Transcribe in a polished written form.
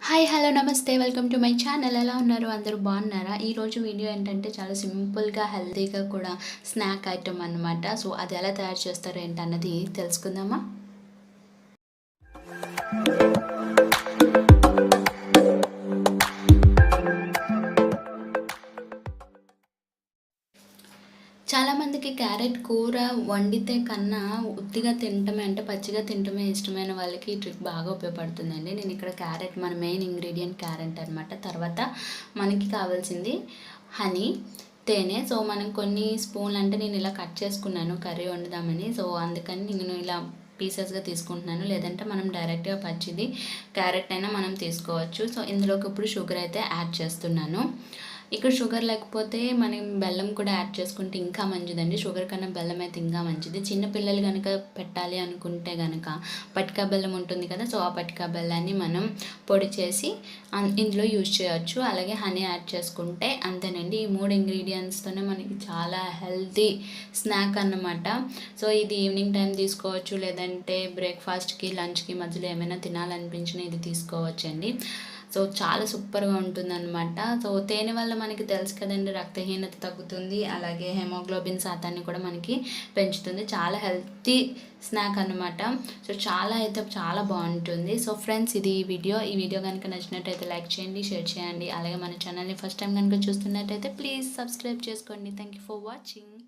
Hi hello నమస్తే welcome to my channel. ఎలా ఉన్నారు? అందరూ బాగున్నారా? ఈరోజు వీడియో ఏంటంటే చాలా సింపుల్గా హెల్తీగా కూడా స్నాక్ ఐటమ్ అనమాట. సో అది ఎలా తయారు చేస్తారో ఏంటన్నది తెలుసుకుందామా? చాలామందికి క్యారెట్ కూర వండితే కన్నా ఉత్తిగా తినటమే అంటే పచ్చిగా తినటమే ఇష్టమైన వాళ్ళకి ఈ ట్రిక్ బాగా ఉపయోగపడుతుందండి. నేను ఇక్కడ క్యారెట్ మన మెయిన్ ఇంగ్రీడియంట్ క్యారెట్ అనమాట. తర్వాత మనకి కావాల్సింది హనీ, తేనె. సో మనం కొన్ని స్పూన్లు అంటే నేను ఇలా కట్ చేసుకున్నాను కర్రీ వండుదామని. సో అందుకని నేను ఇలా పీసెస్గా తీసుకుంటున్నాను. లేదంటే మనం డైరెక్ట్గా పచ్చిది క్యారెట్ అయినా మనం తీసుకోవచ్చు. సో ఇందులోకి ఇప్పుడు షుగర్ అయితే యాడ్ చేస్తున్నాను. ఇక్కడ షుగర్ లేకపోతే మనం బెల్లం కూడా యాడ్ చేసుకుంటే ఇంకా మంచిదండి. షుగర్ కన్నా బెల్లం అయితే ఇంకా మంచిది. చిన్న పిల్లలు కనుక పెట్టాలి అనుకుంటే కనుక పటికా బెల్లం ఉంటుంది కదా, సో ఆ పటికా బెల్లాన్ని మనం పొడి చేసి ఇందులో యూజ్ చేయొచ్చు. అలాగే హనీ యాడ్ చేసుకుంటే అంతేనండి. ఈ 3 ఇంగ్రీడియంట్స్తోనే మనకి చాలా హెల్తీ స్నాక్ అన్నమాట. సో ఇది ఈవినింగ్ టైం తీసుకోవచ్చు, లేదంటే బ్రేక్ఫాస్ట్కి లంచ్కి మధ్యలో ఏమైనా తినాలనిపించినా ఇది తీసుకోవచ్చండి. సో చాలా సూపర్గా ఉంటుందన్నమాట. సో తేనె వల్ల మనకి తెలుసు కదండి, రక్తహీనత తగ్గుతుంది, అలాగే హెమోగ్లోబిన్ శాతాన్ని కూడా మనకి పెంచుతుంది. చాలా హెల్తీ స్నాక్ అనమాట. సో చాలా బాగుంటుంది. సో ఫ్రెండ్స్, ఇది ఈ వీడియో కనుక నచ్చినట్టయితే లైక్ చేయండి, షేర్ చేయండి. అలాగే మన ఛానల్ని ఫస్ట్ టైం కనుక చూస్తున్నట్టయితే ప్లీజ్ సబ్స్క్రైబ్ చేసుకోండి. Thank you for watching.